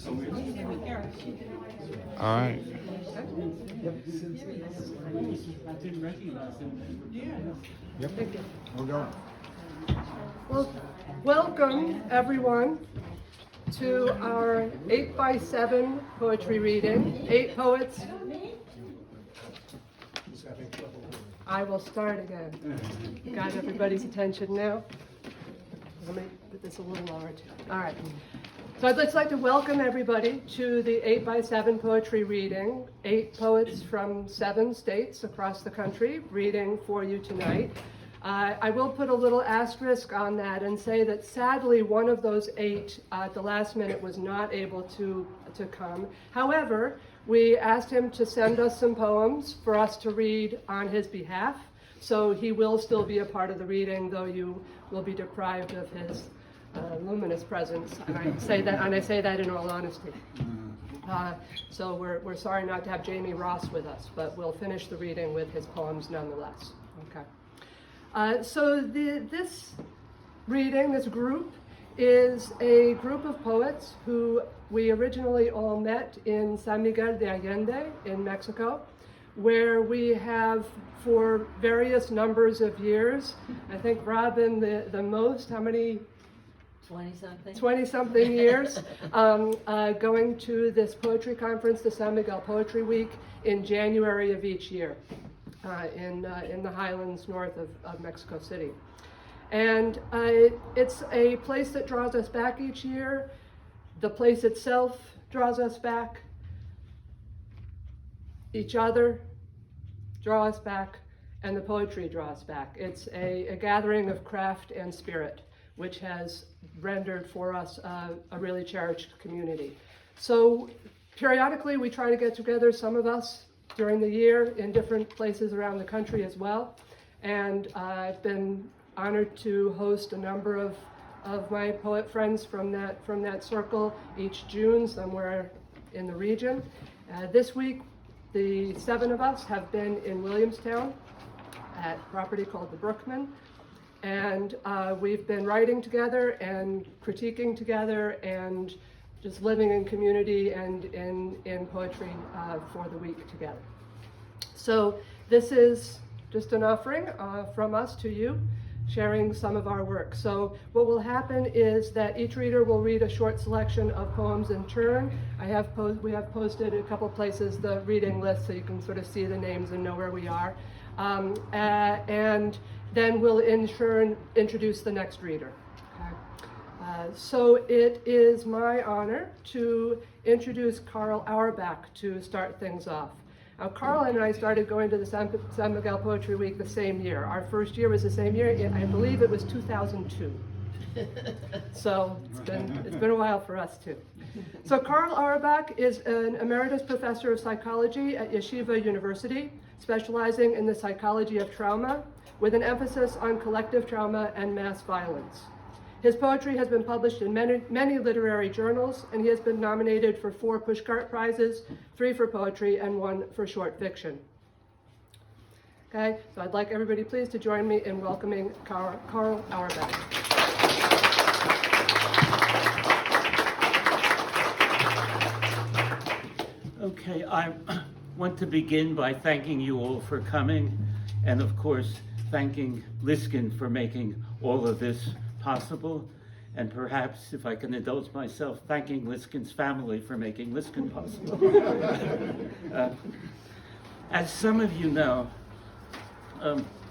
All right. Yep. We're going. Well, welcome everyone to our 8x7 poetry reading. 8 poets. I will start again. Got everybody's attention now? Let me put this a little lower too. All right. So I'd just like to welcome everybody to the 8x7 poetry reading. 8 poets from 7 states across the country reading for you tonight. I will put a little asterisk on that and say that sadly one of those 8 at the last minute was not able to come. However, we asked him to send us some poems for us to read on his behalf. So he will still be a part of the reading, though you will be deprived of his luminous presence. And I say that in all honesty. So we're sorry not to have Jamie Ross with us, but we'll finish the reading with his poems nonetheless. Okay. So this reading, this group, is a group of poets who we originally all met in San Miguel de Allende in Mexico, where we have, for various numbers of years, I think Robin the most, how many? 20-something. 20-something years, going to this poetry conference, the San Miguel Poetry Week, in January of each year in the highlands north of Mexico City. And it's a place that draws us back each year. The place itself draws us back. Each other draw us back, and the poetry draws back. It's a gathering of craft and spirit, which has rendered for us a really cherished community. So periodically we try to get together, some of us during the year, in different places around the country as well. And I've been honored to host a number of my poet friends from that circle each June somewhere in the region. This week, the 7 of us have been in Williamstown at a property called the Brookman. And we've been writing together and critiquing together and just living in community and in poetry for the week together. So this is just an offering from us to you, sharing some of our work. So what will happen is that each reader will read a short selection of poems in turn. We have posted a couple places the reading list so you can sort of see the names and know where we are. And then we'll in turn introduce the next reader. Okay. So it is my honor to introduce Carl Auerbach to start things off. Now, Carl and I started going to the San Miguel Poetry Week the same year. Our first year was the same year. I believe it was 2002. So it's been a while for us too. So Carl Auerbach is an emeritus professor of psychology at Yeshiva University, specializing in the psychology of trauma, with an emphasis on collective trauma and mass violence. His poetry has been published in many literary journals, and he has been nominated for 4 Pushcart Prizes, 3 for poetry and 1 for short fiction. Okay, so I'd like everybody please to join me in welcoming Carl Auerbach. Okay, I want to begin by thanking you all for coming, and of course, thanking Liskin for making all of this possible, and perhaps, if I can indulge myself, thanking Liskin's family for making Liskin possible. As some of you know,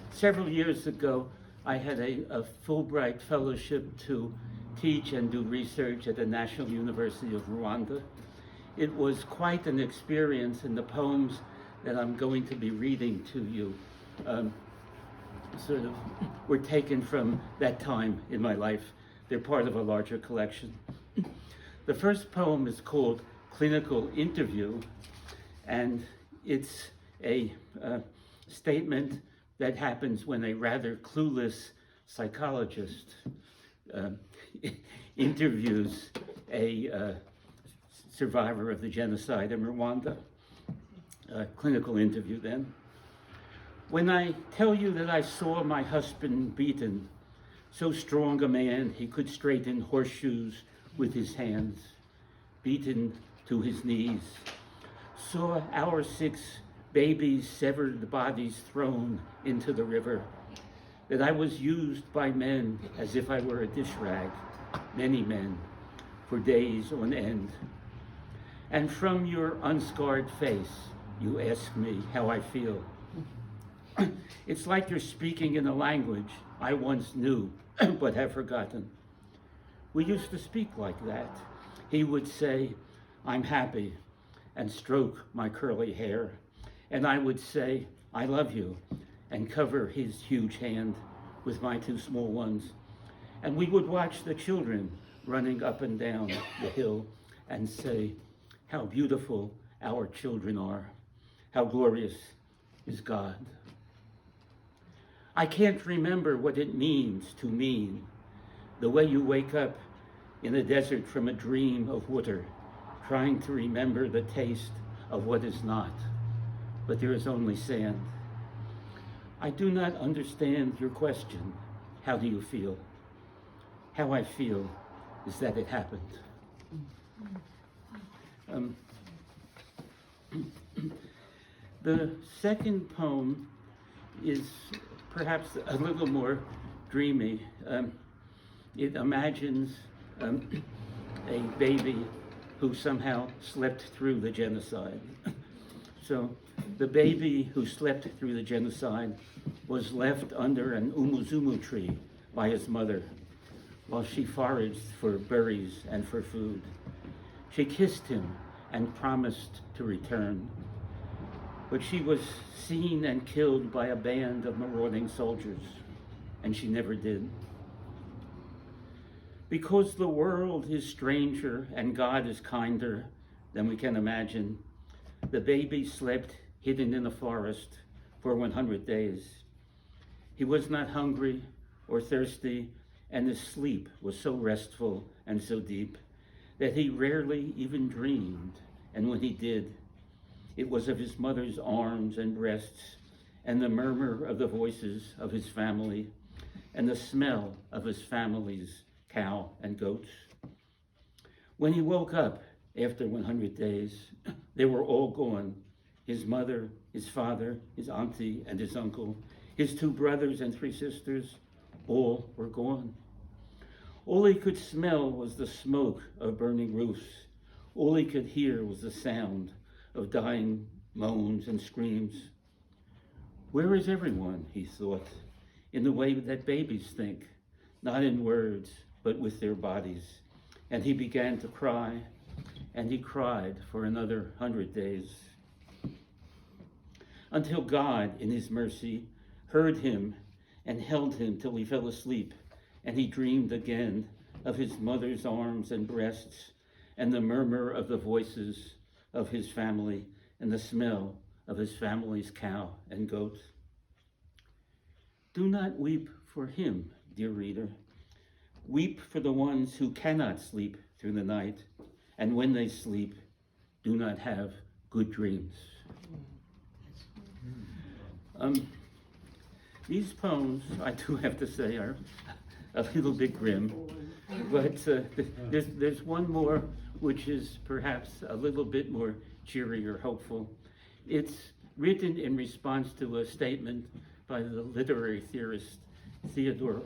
several years ago, I had a Fulbright fellowship to teach and do research at the National University of Rwanda. It was quite an experience, and the poems that I'm going to be reading to you sort of were taken from that time in my life. They're part of a larger collection. The first poem is called Clinical Interview, and it's a statement that happens when a rather clueless psychologist interviews a survivor of the genocide in Rwanda. Clinical interview then. When I tell you that I saw my husband beaten, so strong a man he could straighten horseshoes with his hands, beaten to his knees, saw our 6 babies' severed bodies thrown into the river, that I was used by men as if I were a dish rag, many men, for days on end. And from your unscarred face, you ask me how I feel. It's like you're speaking in a language I once knew, but have forgotten. We used to speak like that. He would say, "I'm happy," and stroke my curly hair. And I would say, "I love you," and cover his huge hand with my 2 small ones. And we would watch the children running up and down the hill and say, "How beautiful our children are. How glorious is God." I can't remember what it means to mean, the way you wake up in a desert from a dream of water, trying to remember the taste of what is not, but there is only sand. I do not understand your question, how do you feel? How I feel is that it happened. The second poem is perhaps a little more dreamy. It imagines a baby who somehow slept through the genocide. So the baby who slept through the genocide was left under an umuzumu tree by his mother while she foraged for berries and for food. She kissed him and promised to return, but she was seen and killed by a band of marauding soldiers, and she never did. Because the world is stranger and God is kinder than we can imagine, the baby slept hidden in a forest for 100 days. He was not hungry or thirsty, and his sleep was so restful and so deep that he rarely even dreamed, and when he did, it was of his mother's arms and breasts, and the murmur of the voices of his family, and the smell of his family's cow and goats. When he woke up after 100 days, they were all gone. His mother, his father, his auntie, and his uncle, his 2 brothers and 3 sisters, all were gone. All he could smell was the smoke of burning roofs. All he could hear was the sound of dying moans and screams. Where is everyone, he thought, in the way that babies think, not in words, but with their bodies. And he began to cry, and he cried for another 100 days. Until God, in his mercy, heard him and held him till he fell asleep, and he dreamed again of his mother's arms and breasts, and the murmur of the voices of his family, and the smell of his family's cow and goat. Do not weep for him, dear reader. Weep for the ones who cannot sleep through the night, and when they sleep, do not have good dreams. These poems, I do have to say, are a little bit grim, but there's one more which is perhaps a little bit more cheery or hopeful. It's written in response to a statement by the literary theorist Theodor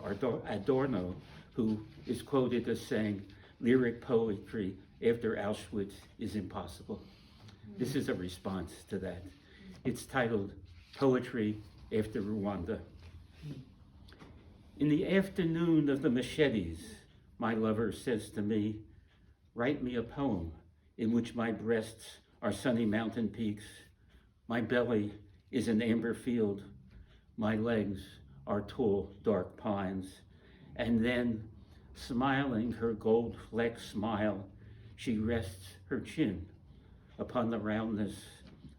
Adorno, who is quoted as saying, "Lyric poetry after Auschwitz is impossible." This is a response to that. It's titled Poetry After Rwanda. In the afternoon of the machetes, my lover says to me, "Write me a poem in which my breasts are sunny mountain peaks, my belly is an amber field, my legs are tall, dark pines." And then, smiling her gold-flecked smile, she rests her chin upon the roundness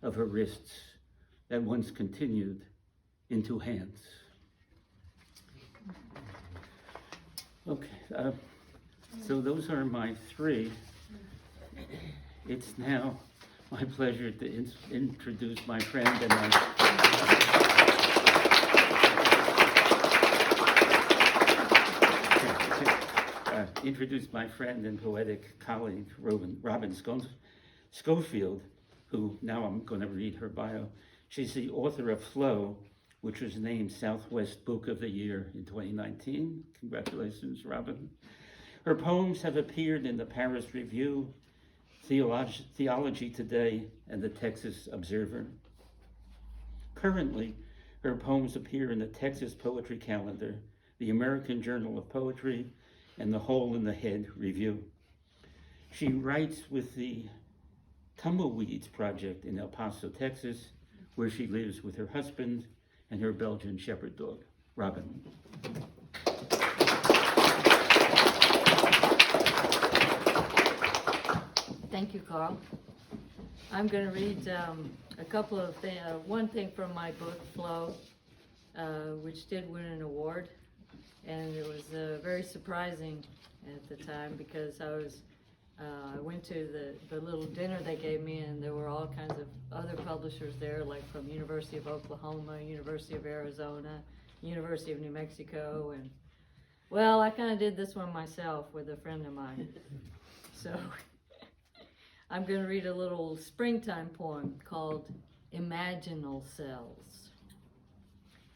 of her wrists that once continued into hands. Okay, so those are my 3. It's now my pleasure to introduce my friend and introduce my friend and poetic colleague, Robin Schofield, who now I'm going to read her bio. She's the author of Flow, which was named Southwest Book of the Year in 2019. Congratulations, Robin. Her poems have appeared in the Paris Review, Theology Today, and the Texas Observer. Currently, her poems appear in the Texas Poetry Calendar, the American Journal of Poetry, and the Hole in the Head Review. She writes with the Tumbleweeds Project in El Paso, Texas, where she lives with her husband and her Belgian Shepherd dog, Robin. Thank you, Carl. I'm going to read a couple of things. One thing from my book, Flow, which did win an award, and it was very surprising at the time because I went to the little dinner they gave me, and there were all kinds of other publishers there, like from University of Oklahoma, University of Arizona, University of New Mexico, and well, I kind of did this one myself with a friend of mine. So I'm going to read a little springtime poem called Imaginal Cells.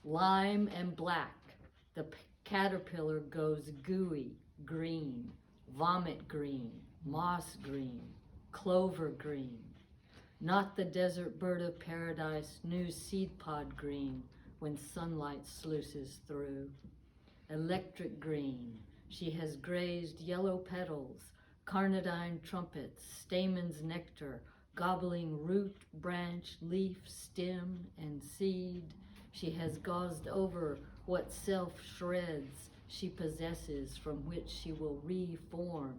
Lime and black, the caterpillar goes gooey, green, vomit green, moss green, clover green. Not the desert bird of paradise, new seed pod green when sunlight sluices through. Electric green, she has grazed yellow petals, carnadine trumpets, stamens nectar, gobbling root, branch, leaf, stem, and seed. She has gauzed over what self shreds she possesses, from which she will reform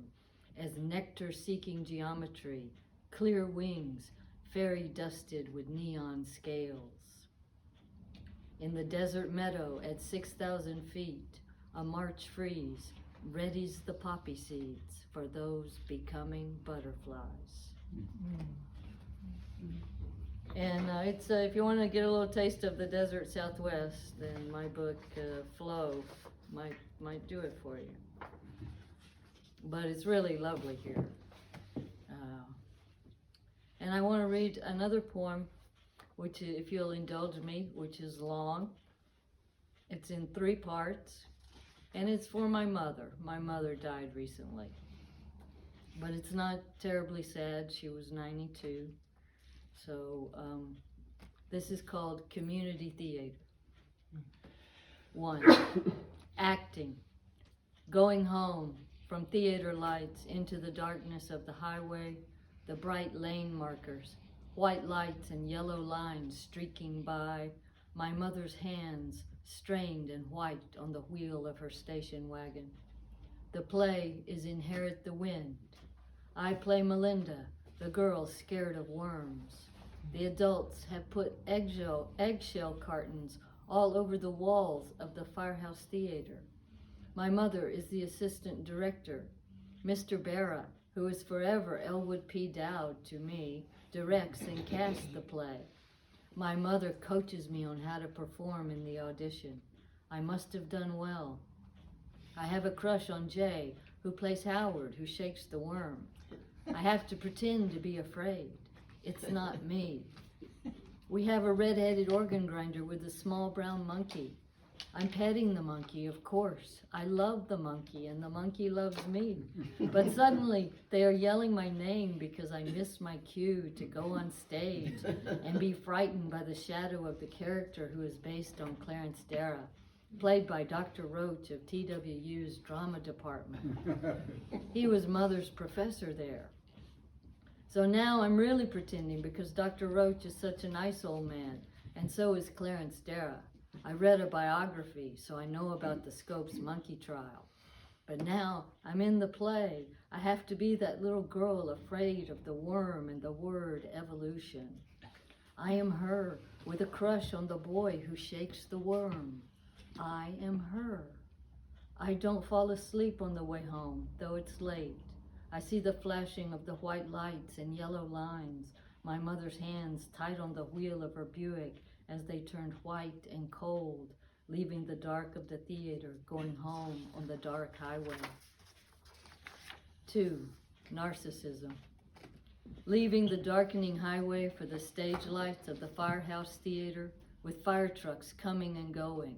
as nectar-seeking geometry, clear wings, fairy dusted with neon scales. In the desert meadow at 6,000 feet, a March freeze readies the poppy seeds for those becoming butterflies. And it's if you want to get a little taste of the desert Southwest, then my book, Flow, might do it for you. But it's really lovely here. And I want to read another poem, which, if you'll indulge me, which is long. It's in 3 parts, and it's for my mother. My mother died recently. But it's not terribly sad. She was 92. So this is called Community Theater. 1, acting. Going home from theater lights into the darkness of the highway, the bright lane markers, white lights and yellow lines streaking by, my mother's hands strained and white on the wheel of her station wagon. The play is Inherit the Wind. I play Melinda, the girl scared of worms. The adults have put eggshell cartons all over the walls of the Firehouse Theater. My mother is the assistant director. Mr. Barra, who is forever Elwood P. Dowd to me, directs and casts the play. My mother coaches me on how to perform in the audition. I must have done well. I have a crush on Jay, who plays Howard, who shakes the worm. I have to pretend to be afraid. It's not me. We have a red-headed organ grinder with a small brown monkey. I'm petting the monkey, of course. I love the monkey, and the monkey loves me. But suddenly, they are yelling my name because I missed my cue to go on stage and be frightened by the shadow of the character who is based on Clarence Darragh, played by Dr. Roach of TWU's drama department. He was Mother's professor there. So now I'm really pretending because Dr. Roach is such a nice old man, and so is Clarence Darragh. I read a biography, so I know about the Scopes monkey trial. But now I'm in the play. I have to be that little girl afraid of the worm and the word evolution. I am her with a crush on the boy who shakes the worm. I am her. I don't fall asleep on the way home, though it's late. I see the flashing of the white lights and yellow lines, my mother's hands tight on the wheel of her Buick as they turned white and cold, leaving the dark of the theater, going home on the dark highway. 2. Narcissism. Leaving the darkening highway for the stage lights of the Firehouse Theater with fire trucks coming and going,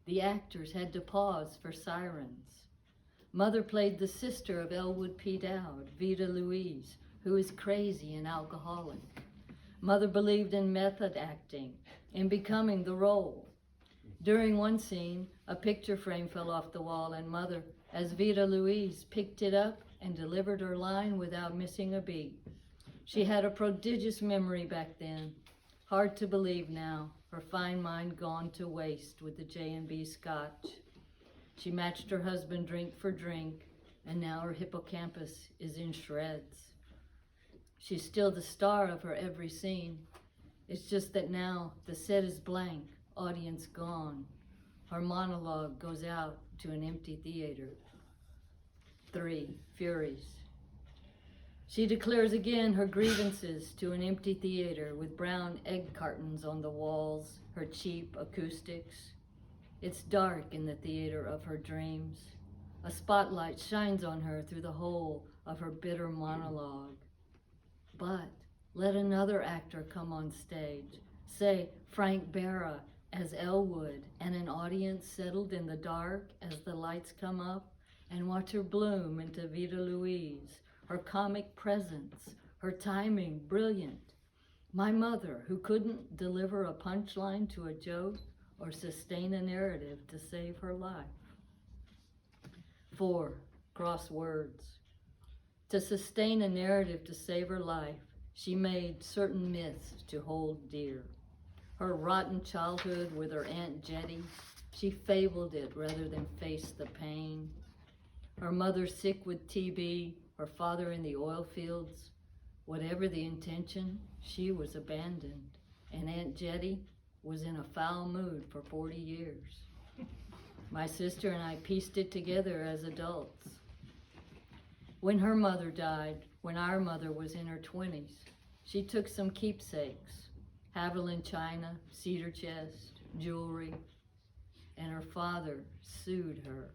the actors had to pause for sirens. Mother played the sister of Elwood P. Dowd, Vida Louise, who is crazy and alcoholic. Mother believed in method acting, in becoming the role. During one scene, a picture frame fell off the wall, and Mother, as Vida Louise, picked it up and delivered her line without missing a beat. She had a prodigious memory back then. Hard to believe now, her fine mind gone to waste with the J&B Scotch. She matched her husband drink for drink, and now her hippocampus is in shreds. She's still the star of her every scene. It's just that now the set is blank, audience gone. Her monologue goes out to an empty theater. 3. Furies. She declares again her grievances to an empty theater with brown egg cartons on the walls, her cheap acoustics. It's dark in the theater of her dreams. A spotlight shines on her through the hole of her bitter monologue. But let another actor come on stage, say Frank Barra as Elwood, and an audience settled in the dark as the lights come up, and watch her bloom into Vida Louise, her comic presence, her timing brilliant. My mother, who couldn't deliver a punchline to a joke or sustain a narrative to save her life. 4. Crosswords. To sustain a narrative to save her life, she made certain myths to hold dear. Her rotten childhood with her Aunt Jetty, she fabled it rather than face the pain. Her mother sick with TB, her father in the oil fields. Whatever the intention, she was abandoned, and Aunt Jetty was in a foul mood for 40 years. My sister and I pieced it together as adults. When her mother died, when our mother was in her 20s, she took some keepsakes, Haviland china, cedar chest, jewelry, and her father sued her.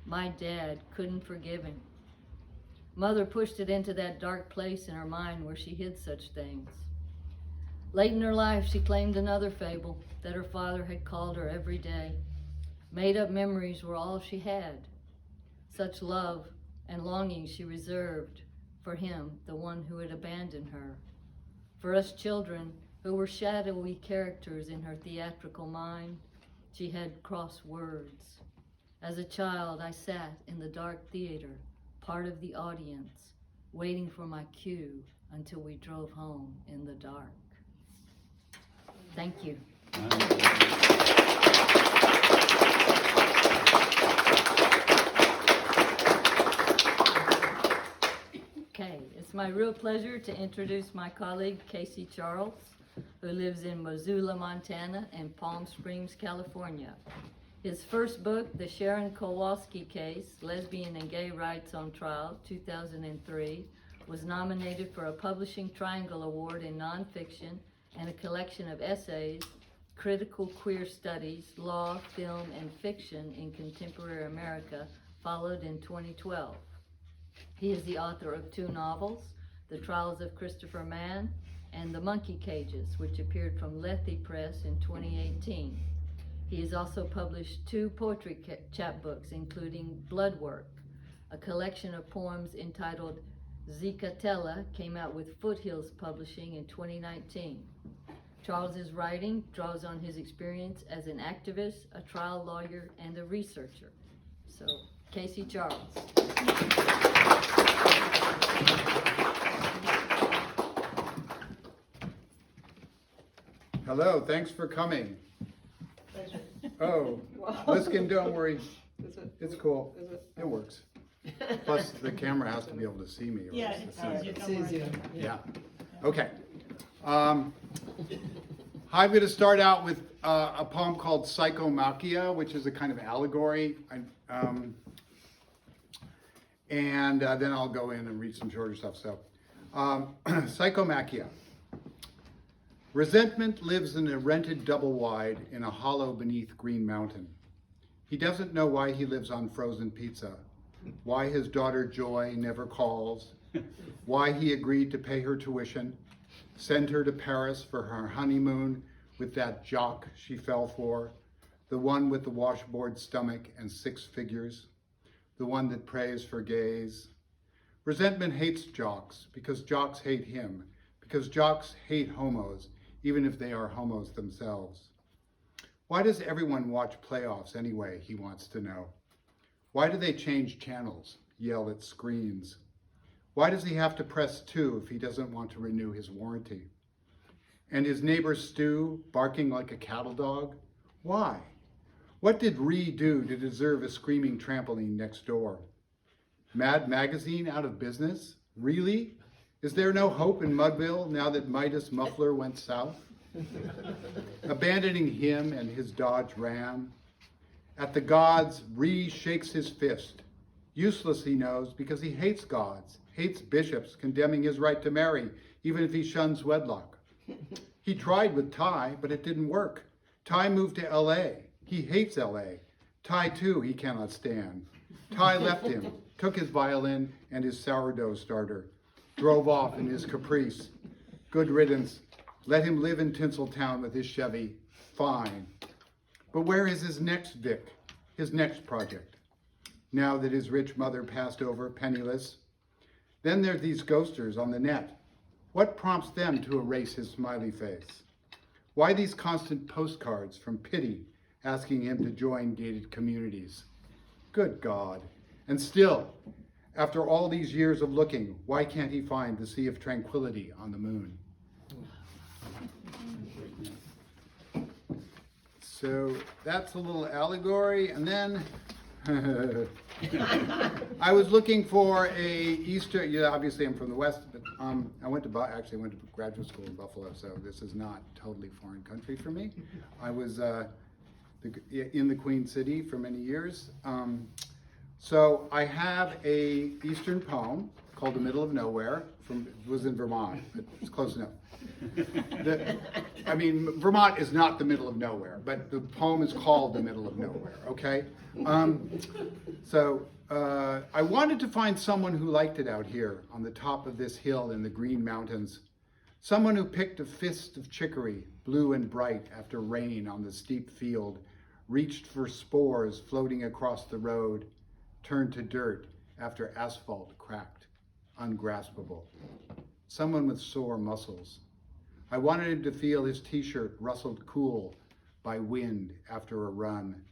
My dad couldn't forgive him. Mother pushed it into that dark place in her mind where she hid such things. Late in her life, she claimed another fable, that her father had called her every day. Made-up memories were all she had. Such love and longing she reserved for him, the one who had abandoned her. For us children, who were shadowy characters in her theatrical mind, she had crossed words. As a child, I sat in the dark theater, part of the audience, waiting for my cue until we drove home in the dark. Thank you. Okay, it's my real pleasure to introduce my colleague, Casey Charles, who lives in Missoula, Montana, and Palm Springs, California. His first book, The Sharon Kowalski Case, Lesbian and Gay Rights on Trial, 2003, was nominated for a Publishing Triangle Award in Nonfiction and a collection of essays, Critical Queer Studies, Law, Film, and Fiction in Contemporary America, followed in 2012. He is the author of 2 novels, The Trials of Christopher Mann and The Monkey Cages, which appeared from Lethe Press in 2018. He has also published 2 poetry chapbooks, including Bloodwork, a collection of poems entitled Zicatella, came out with Foothills Publishing in 2019. Charles's writing draws on his experience as an activist, a trial lawyer, and a researcher. So, Casey Charles. Hello, thanks for coming. Oh, Liskin, don't worry. It's cool. It works. Plus, the camera has to be able to see me. Yeah, it's easier. Yeah. Okay. I'm going to start out with a poem called Psychomachia, which is a kind of allegory. And then I'll go in and read some shorter stuff. So, Psychomachia. Resentment lives in a rented double wide in a hollow beneath Green Mountain. He doesn't know why he lives on frozen pizza, why his daughter Joy never calls, why he agreed to pay her tuition, send her to Paris for her honeymoon with that jock she fell for, the one with the washboard stomach and 6 figures, the one that prays for gays. Resentment hates jocks because jocks hate him, because jocks hate homos, even if they are homos themselves. Why does everyone watch playoffs anyway, he wants to know. Why do they change channels, yell at screens? Why does he have to press 2 if he doesn't want to renew his warranty? And his neighbor Stu barking like a cattle dog? Why? What did Ree do to deserve a screaming trampoline next door? Mad Magazine out of business? Really? Is there no hope in Mudville now that Midas Muffler went south? Abandoning him and his Dodge Ram. At the gods, Ree shakes his fist. Useless, he knows, because he hates gods, hates bishops condemning his right to marry, even if he shuns wedlock. He tried with Ty, but it didn't work. Ty moved to L.A. He hates L.A. Ty, too, he cannot stand. Ty left him, took his violin and his sourdough starter, drove off in his Caprice. Good riddance. Let him live in Tinseltown with his Chevy. Fine. But where is his next Vic, his next project? Now that his rich mother passed over penniless. Then there are these ghosters on the net. What prompts them to erase his smiley face? Why these constant postcards from pity asking him to join gated communities? Good God. And still, after all these years of looking, why can't he find the Sea of Tranquility on the moon? So that's a little allegory. And then I was looking for a Easter, obviously I'm from the West, but I went to graduate school in Buffalo, so this is not totally foreign country for me. I was in the Queen City for many years. So I have a Eastern poem called The Middle of Nowhere, it was in Vermont, but it's close enough. Vermont is not the middle of nowhere, but the poem is called The Middle of Nowhere, okay? I wanted to find someone who liked it out here on the top of this hill in the Green Mountains. Someone who picked a fist of chicory, blue and bright after rain on the steep field, reached for spores floating across the road, turned to dirt after asphalt cracked, ungraspable. Someone with sore muscles. I wanted him to feel his t-shirt rustled cool by wind after a run,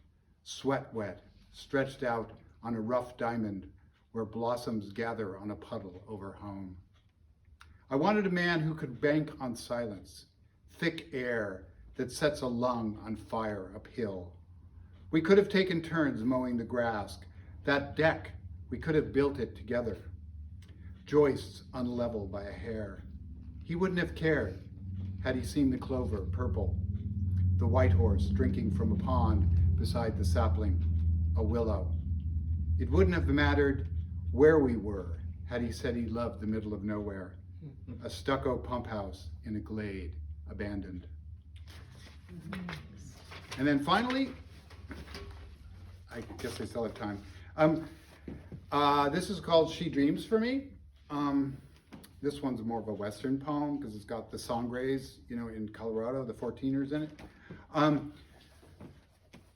sweat wet, stretched out on a rough diamond where blossoms gather on a puddle over home. I wanted a man who could bank on silence, thick air that sets a lung on fire uphill. We could have taken turns mowing the grass. That deck, we could have built it together. Joists unlevel by a hair. He wouldn't have cared had he seen the clover purple, the white horse drinking from a pond beside the sapling, a willow. It wouldn't have mattered where we were had he said he loved the middle of nowhere, a stucco pump house in a glade, abandoned. And then finally, I guess I still have time. This is called She Dreams for Me. This one's more of a Western poem because it's got the Sangres, in Colorado, the 14ers in it.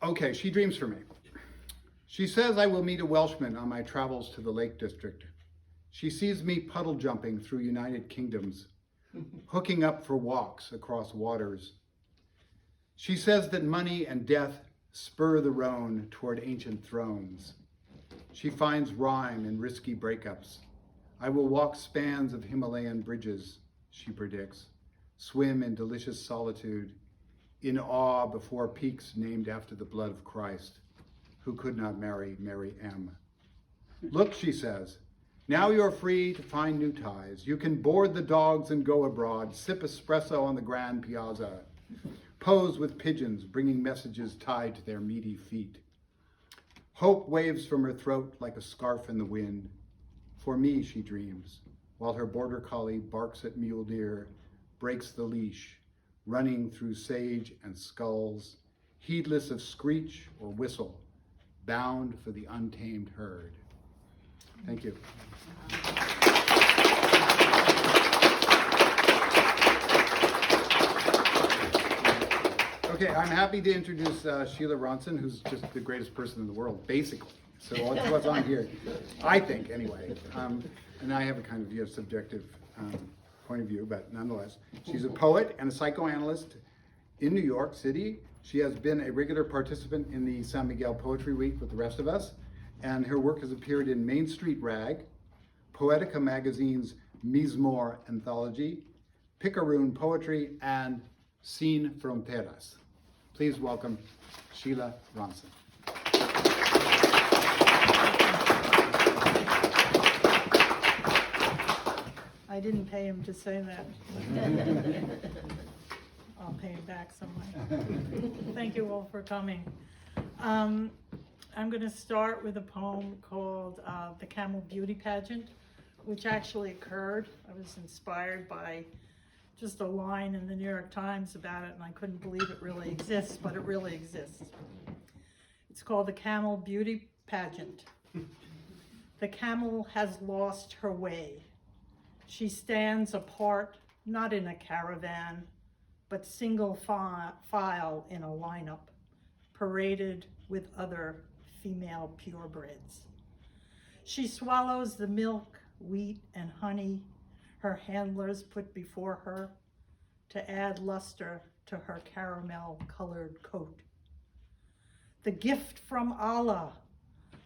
Okay, She Dreams for Me. She says I will meet a Welshman on my travels to the Lake District. She sees me puddle jumping through United Kingdoms, hooking up for walks across waters. She says that money and death spur the roan toward ancient thrones. She finds rhyme in risky breakups. I will walk spans of Himalayan bridges, she predicts, swim in delicious solitude, in awe before peaks named after the blood of Christ, who could not marry Mary M. Look, she says, now you're free to find new ties. You can board the dogs and go abroad, sip espresso on the Grand Piazza, pose with pigeons, bringing messages tied to their meaty feet. Hope waves from her throat like a scarf in the wind. For me, she dreams, while her border collie barks at mule deer, breaks the leash, running through sage and skulls, heedless of screech or whistle, bound for the untamed herd. Thank you. Okay, I'm happy to introduce Sheila Ronson, who's just the greatest person in the world, basically. So that's what's on here, I think, anyway. And I have a kind of subjective point of view, but nonetheless. She's a poet and a psychoanalyst in New York City. She has been a regular participant in the San Miguel Poetry Week with the rest of us, and her work has appeared in Main Street Rag, Poetica Magazine's Mizmor Anthology, Picaroon Poetry, and Sin Fronteras. Please welcome Sheila Ronson. I didn't pay him to say that. I'll pay him back some way. Thank you all for coming. I'm going to start with a poem called The Camel Beauty Pageant, which actually occurred. I was inspired by just a line in the New York Times about it, and I couldn't believe it really exists, but it really exists. It's called The Camel Beauty Pageant. The camel has lost her way. She stands apart, not in a caravan, but single file in a lineup, paraded with other female purebreds. She swallows the milk, wheat, and honey her handlers put before her to add luster to her caramel-colored coat. The gift from Allah,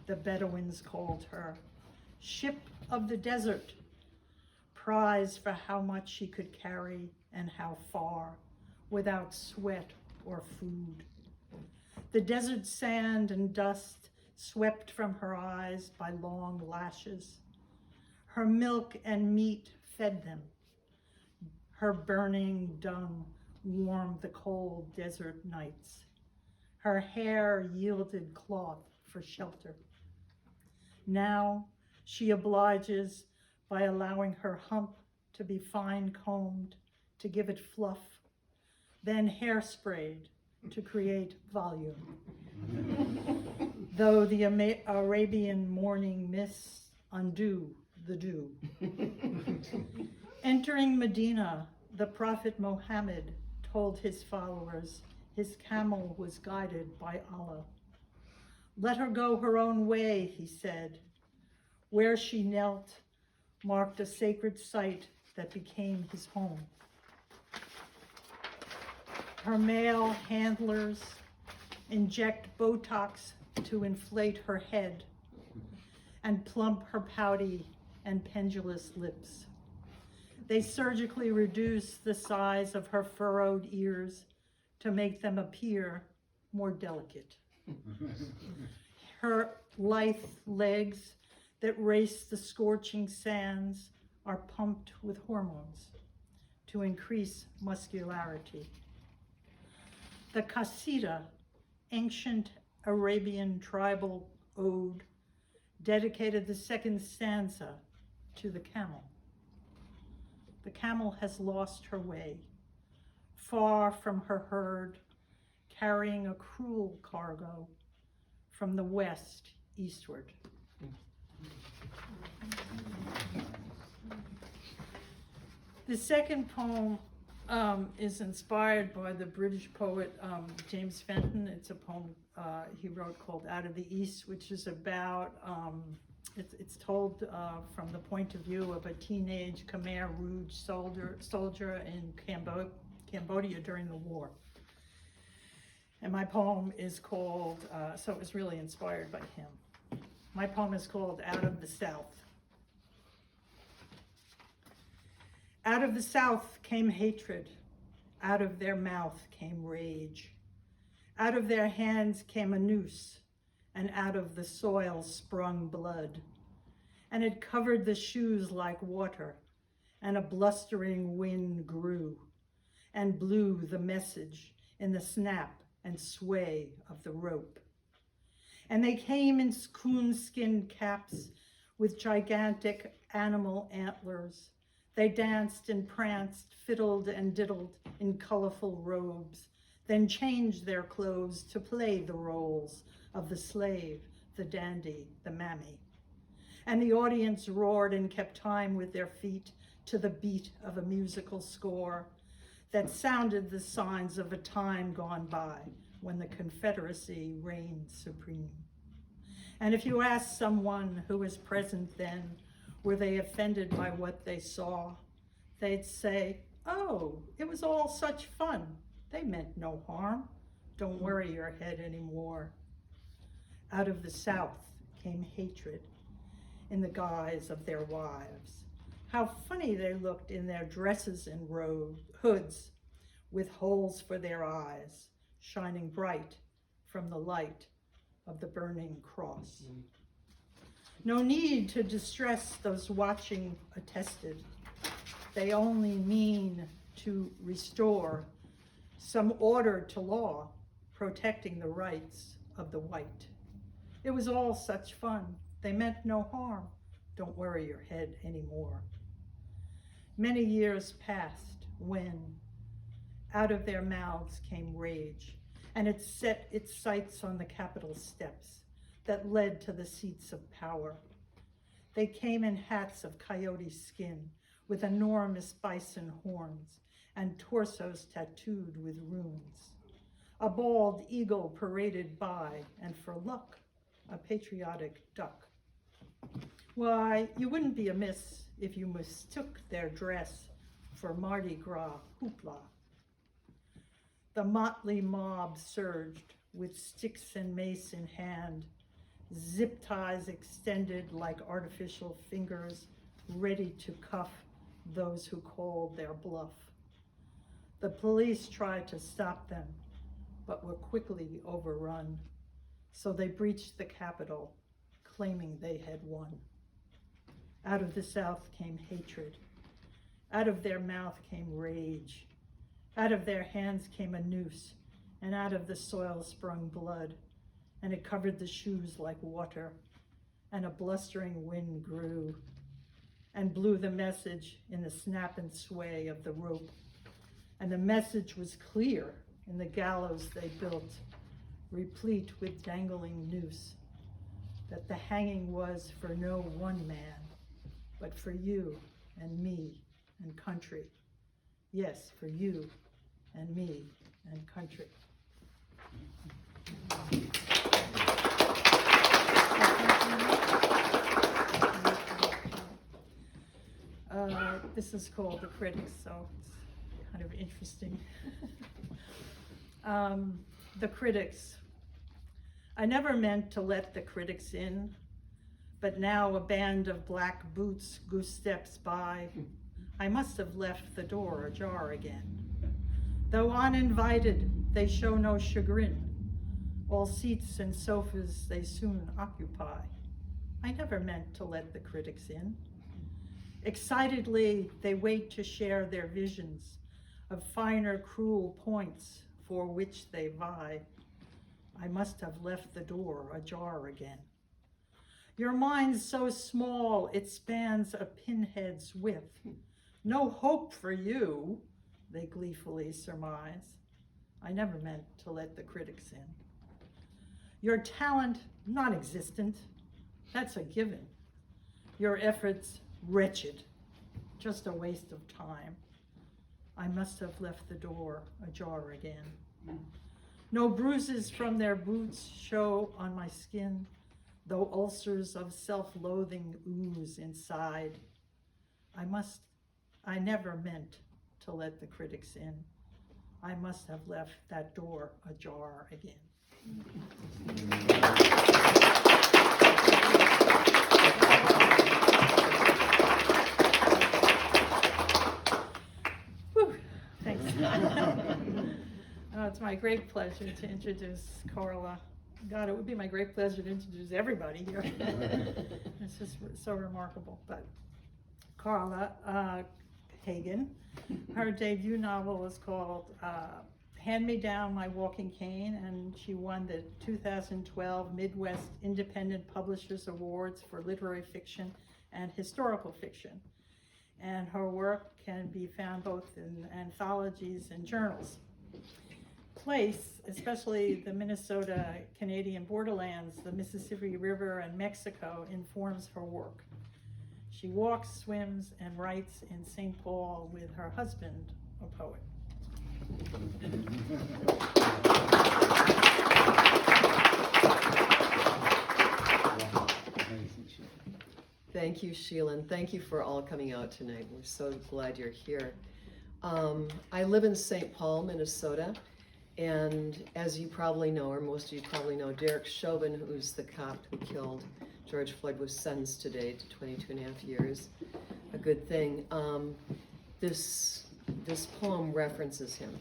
the Bedouins called her, ship of the desert, prize for how much she could carry and how far, without sweat or food. The desert sand and dust swept from her eyes by long lashes. Her milk and meat fed them. Her burning dung warmed the cold desert nights. Her hair yielded cloth for shelter. Now she obliges by allowing her hump to be fine-combed to give it fluff, then hairsprayed to create volume. Though the Arabian morning mists undo the dew. Entering Medina, the Prophet Muhammad told his followers his camel was guided by Allah. Let her go her own way, he said. Where she knelt marked a sacred site that became his home. Her male handlers inject Botox to inflate her head and plump her pouty and pendulous lips. They surgically reduce the size of her furrowed ears to make them appear more delicate. Her lithe legs that race the scorching sands are pumped with hormones to increase muscularity. The Qasida, ancient Arabian tribal ode, dedicated the second stanza to the camel. The camel has lost her way, far from her herd, carrying a cruel cargo from the west eastward. The second poem is inspired by the British poet James Fenton. It's a poem he wrote called Out of the East, which is about, it's told from the point of view of a teenage Khmer Rouge soldier in Cambodia during the war. And my poem is called, so it was really inspired by him. My poem is called Out of the South. Out of the South came hatred, out of their mouth came rage, out of their hands came a noose, and out of the soil sprung blood, and it covered the shoes like water, and a blustering wind grew, and blew the message in the snap and sway of the rope. And they came in coonskin caps with gigantic animal antlers. They danced and pranced, fiddled and diddled in colorful robes, then changed their clothes to play the roles of the slave, the dandy, the mammy. and the audience roared and kept time with their feet to the beat of a musical score that sounded the signs of a time gone by when the Confederacy reigned supreme. And if you asked someone who was present then, were they offended by what they saw, they'd say, "Oh, it was all such fun. They meant no harm. Don't worry your head anymore." Out of the South came hatred in the guise of their wives. How funny they looked in their dresses and hoods, with holes for their eyes, shining bright from the light of the burning cross. No need to distress those watching attested. They only mean to restore some order to law, protecting the rights of the white. It was all such fun. They meant no harm. Don't worry your head anymore. Many years passed when out of their mouths came rage, and it set its sights on the Capitol steps that led to the seats of power. They came in hats of coyote skin with enormous bison horns and torsos tattooed with runes. A bald eagle paraded by, and for luck, a patriotic duck. Why, you wouldn't be amiss if you mistook their dress for Mardi Gras hoopla. The motley mob surged with sticks and mace in hand, zip ties extended like artificial fingers, ready to cuff those who called their bluff. The police tried to stop them, but were quickly overrun. So they breached the Capitol, claiming they had won. Out of the South came hatred. Out of their mouth came rage. Out of their hands came a noose, and out of the soil sprung blood, and it covered the shoes like water, and a blustering wind grew and blew the message in the snap and sway of the rope. And the message was clear in the gallows they built, replete with dangling noose, that the hanging was for no one man, but for you and me and country. Yes, for you and me and country. This is called The Critics, so it's kind of interesting. The critics. I never meant to let the critics in, but now a band of black boots goose steps by. I must have left the door ajar again. Though uninvited, they show no chagrin. All seats and sofas they soon occupy. I never meant to let the critics in. Excitedly, they wait to share their visions of finer, cruel points for which they vie. I must have left the door ajar again. Your mind's so small, it spans a pinhead's width. No hope for you, they gleefully surmise. I never meant to let the critics in. Your talent, non-existent, that's a given. Your efforts, wretched, just a waste of time. I must have left the door ajar again. No bruises from their boots show on my skin, though ulcers of self-loathing ooze inside. I never meant to let the critics in. I must have left that door ajar again. Whew, thanks. It's my great pleasure to introduce Carla. God, it would be my great pleasure to introduce everybody here. It's just so remarkable. But Carla Hagen, her debut novel is called Hand Me Down My Walking Cane, and she won the 2012 Midwest Independent Publishers Awards for literary fiction and historical fiction. And her work can be found both in anthologies and journals. place, especially the Minnesota-Canadian borderlands, the Mississippi River and Mexico, informs her work. She walks, swims, and writes in St. Paul with her husband, a poet. Thank you, Sheila, and thank you for all coming out tonight. We're so glad you're here. I live in St. Paul, Minnesota, and as you probably know, or most of you probably know, Derek Chauvin, who's the cop who killed George Floyd, was sentenced today to 22.5 years. A good thing. This poem references him.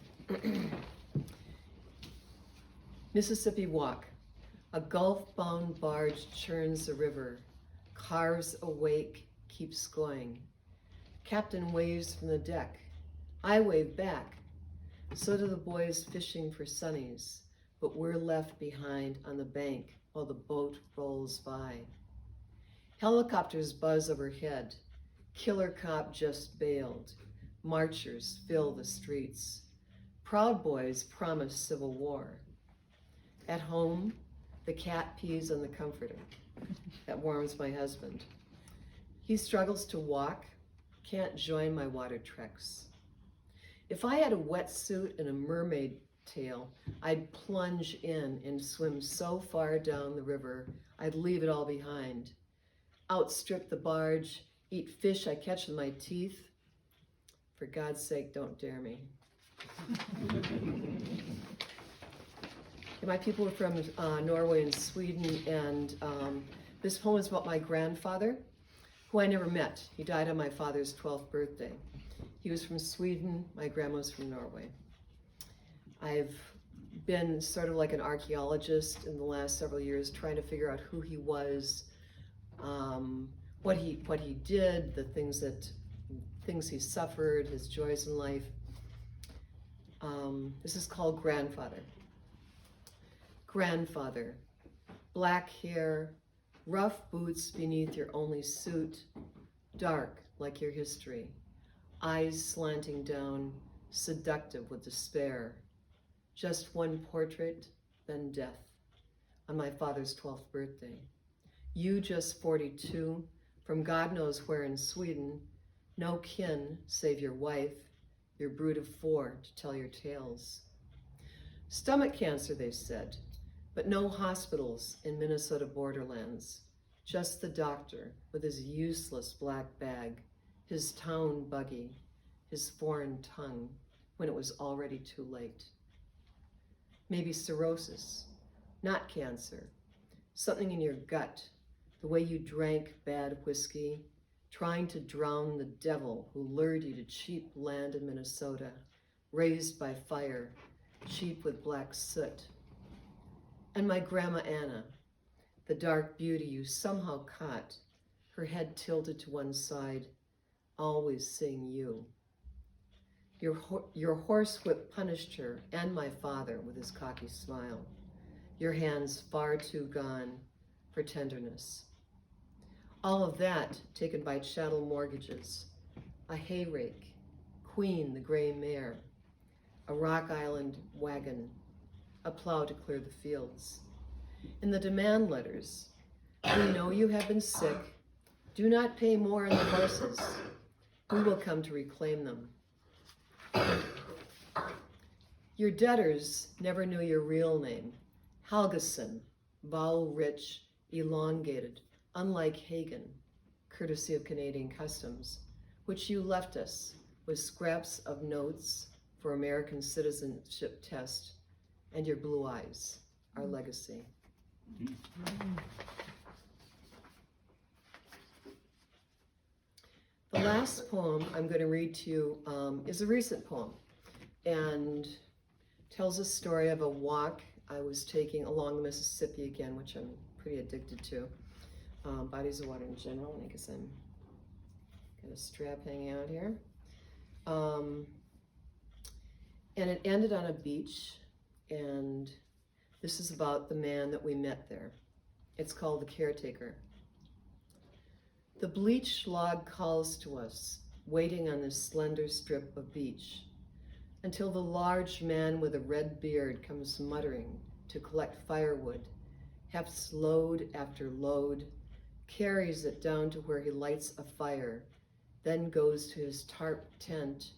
Mississippi Walk. A gulf-bound barge churns the river. Cars awake, keeps going. Captain waves from the deck. I wave back. So do the boys fishing for sunnies, but we're left behind on the bank while the boat rolls by. Helicopters buzz overhead. Killer cop just bailed. Marchers fill the streets. Proud Boys promise civil war. At home, the cat pees on the comforter. That warms my husband. He struggles to walk, can't join my water treks. If I had a wetsuit and a mermaid tail, I'd plunge in and swim so far down the river, I'd leave it all behind. Outstrip the barge, eat fish I catch with my teeth. For God's sake, don't dare me. My people are from Norway and Sweden, and this poem is about my grandfather, who I never met. He died on my father's 12th birthday. He was from Sweden, my grandma's from Norway. I've been sort of like an archaeologist in the last several years, trying to figure out who he was, what he did, the things he suffered, his joys in life. This is called Grandfather. Grandfather, black hair, rough boots beneath your only suit, dark like your history, eyes slanting down, seductive with despair. Just one portrait, then death, on my father's 12th birthday. You just 42, from God knows where in Sweden, no kin save your wife, your brood of 4 to tell your tales. Stomach cancer, they said, but no hospitals in Minnesota borderlands. Just the doctor with his useless black bag, his town buggy, his foreign tongue, when it was already too late. Maybe cirrhosis, not cancer, something in your gut, the way you drank bad whiskey, trying to drown the devil who lured you to cheap land in Minnesota, raised by fire, cheap with black soot. And my grandma Anna, the dark beauty you somehow caught, her head tilted to one side, always seeing you. Your horsewhip punished her and my father with his cocky smile, your hands far too gone for tenderness. All of that taken by chattel mortgages, a hay rake, Queen the gray mare, a Rock Island wagon, a plow to clear the fields. In the demand letters, we know you have been sick. Do not pay more on the horses. We will come to reclaim them. Your debtors never knew your real name. Halgeson, vowel-rich, elongated, unlike Hagen, courtesy of Canadian customs, which you left us with scraps of notes for American citizenship test, and your blue eyes, our legacy. The last poem I'm going to read to you is a recent poem and tells a story of a walk I was taking along the Mississippi again, which I'm pretty addicted to. Bodies of water in general. I guess I'm got a strap hanging out here. And it ended on a beach, and this is about the man that we met there. It's called The Caretaker. The bleached log calls to us, waiting on this slender strip of beach. until the large man with a red beard comes muttering to collect firewood, hefts load after load, carries it down to where he lights a fire, then goes to his tarp tent,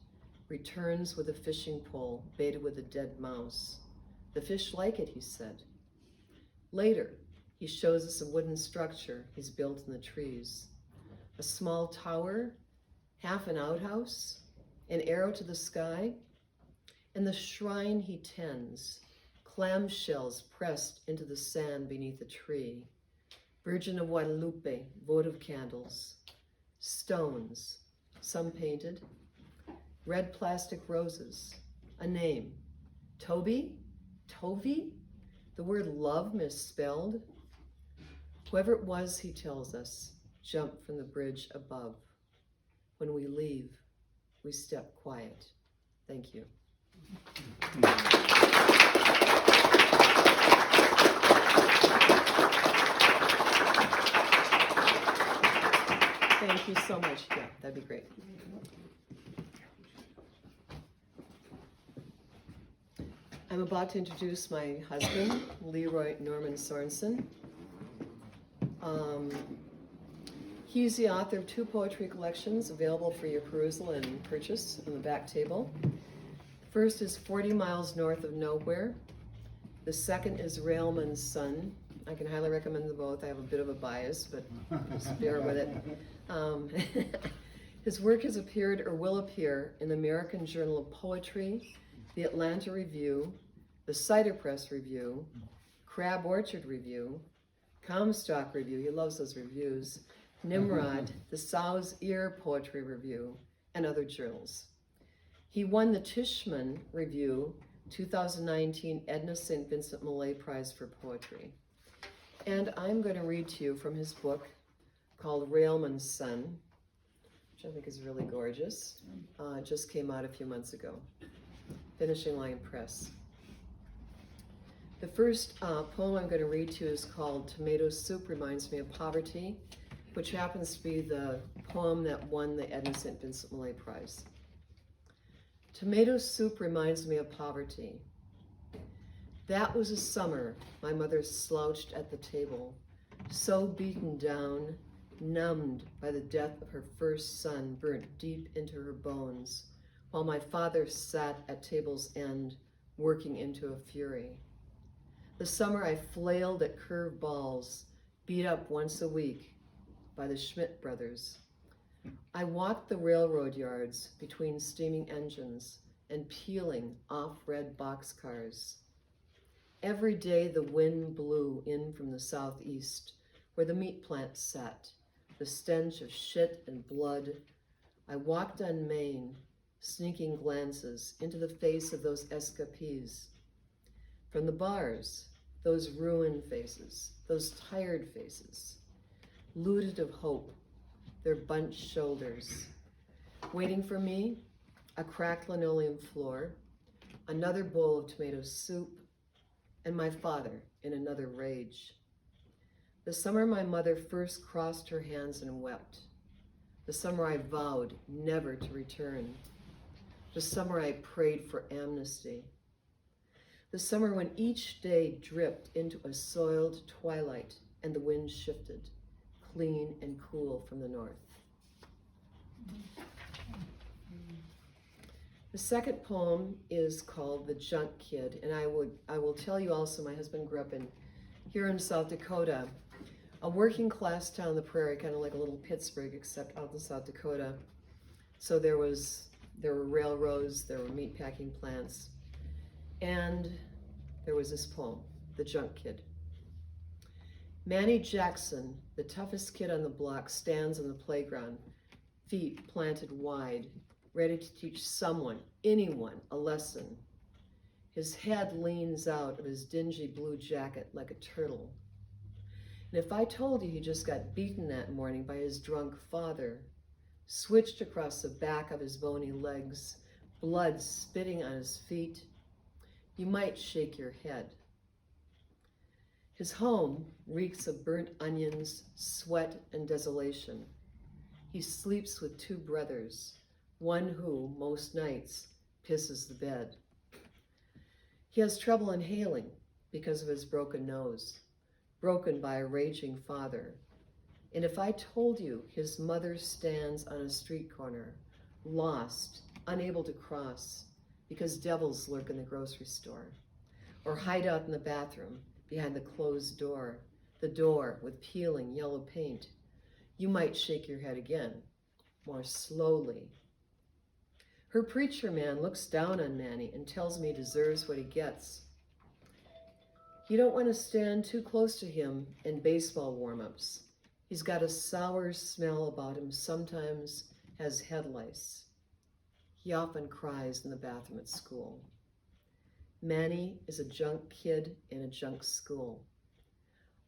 returns with a fishing pole baited with a dead mouse. The fish like it, he said. Later, he shows us a wooden structure he's built in the trees. A small tower, half an outhouse, an arrow to the sky, and the shrine he tends, clamshells pressed into the sand beneath a tree, Virgin of Guadalupe, votive candles, stones, some painted, red plastic roses, a name, Toby, Tovy, the word love misspelled. Whoever it was, he tells us, jumped from the bridge above. When we leave, we step quiet. Thank you. Thank you so much. Yeah, that'd be great. I'm about to introduce my husband, Leroy Norman Sorensen. He's the author of 2 poetry collections available for your perusal and purchase on the back table. The first is 40 Miles North of Nowhere. The second is Railman's Son. I can highly recommend them both. I have a bit of a bias, but just bear with it. His work has appeared or will appear in the American Journal of Poetry, the Atlanta Review, the Cider Press Review, Crab Orchard Review, Comstock Review, he loves those reviews, Nimrod, the Sow's Ear Poetry Review, and other journals. He won the Tishman Review 2019 Edna St. Vincent Millay Prize for Poetry. And I'm going to read to you from his book called Railman's Son, which I think is really gorgeous. It just came out a few months ago. Finishing Line Press. The first poem I'm going to read to you is called Tomato Soup Reminds Me of Poverty, which happens to be the poem that won the Edna St. Vincent Millay Prize. Tomato soup reminds me of poverty. That was a summer my mother slouched at the table, so beaten down, numbed by the death of her first son burnt deep into her bones, while my father sat at table's end, working into a fury. The summer I flailed at curved balls, beat up once a week by the Schmidt brothers. I walked the railroad yards between steaming engines and peeling off red boxcars. Every day the wind blew in from the southeast, where the meat plant sat, the stench of shit and blood. I walked on Main, sneaking glances into the face of those escapees. From the bars, those ruined faces, those tired faces, looted of hope, their bunched shoulders. Waiting for me, a cracked linoleum floor, another bowl of tomato soup, and my father in another rage. The summer my mother first crossed her hands and wept. The summer I vowed never to return. The summer I prayed for amnesty. The summer when each day dripped into a soiled twilight and the wind shifted, clean and cool from the north. The second poem is called The Junk Kid, and I will tell you also, my husband grew up here in South Dakota, a working class town on the prairie, kind of like a little Pittsburgh, except out in South Dakota. So there were railroads, there were meatpacking plants, and there was this poem, The Junk Kid. Manny Jackson, the toughest kid on the block, stands on the playground, feet planted wide, ready to teach someone, anyone, a lesson. His head leans out of his dingy blue jacket like a turtle. And if I told you he just got beaten that morning by his drunk father, switched across the back of his bony legs, blood spitting on his feet, you might shake your head. His home reeks of burnt onions, sweat, and desolation. He sleeps with 2 brothers, one who, most nights, pisses the bed. He has trouble inhaling because of his broken nose, broken by a raging father. And if I told you his mother stands on a street corner, lost, unable to cross, because devils lurk in the grocery store, or hide out in the bathroom behind the closed door, the door with peeling yellow paint, you might shake your head again, more slowly. Her preacher man looks down on Manny and tells me he deserves what he gets. You don't want to stand too close to him in baseball warm-ups. He's got a sour smell about him, sometimes has head lice. He often cries in the bathroom at school. Manny is a junk kid in a junk school.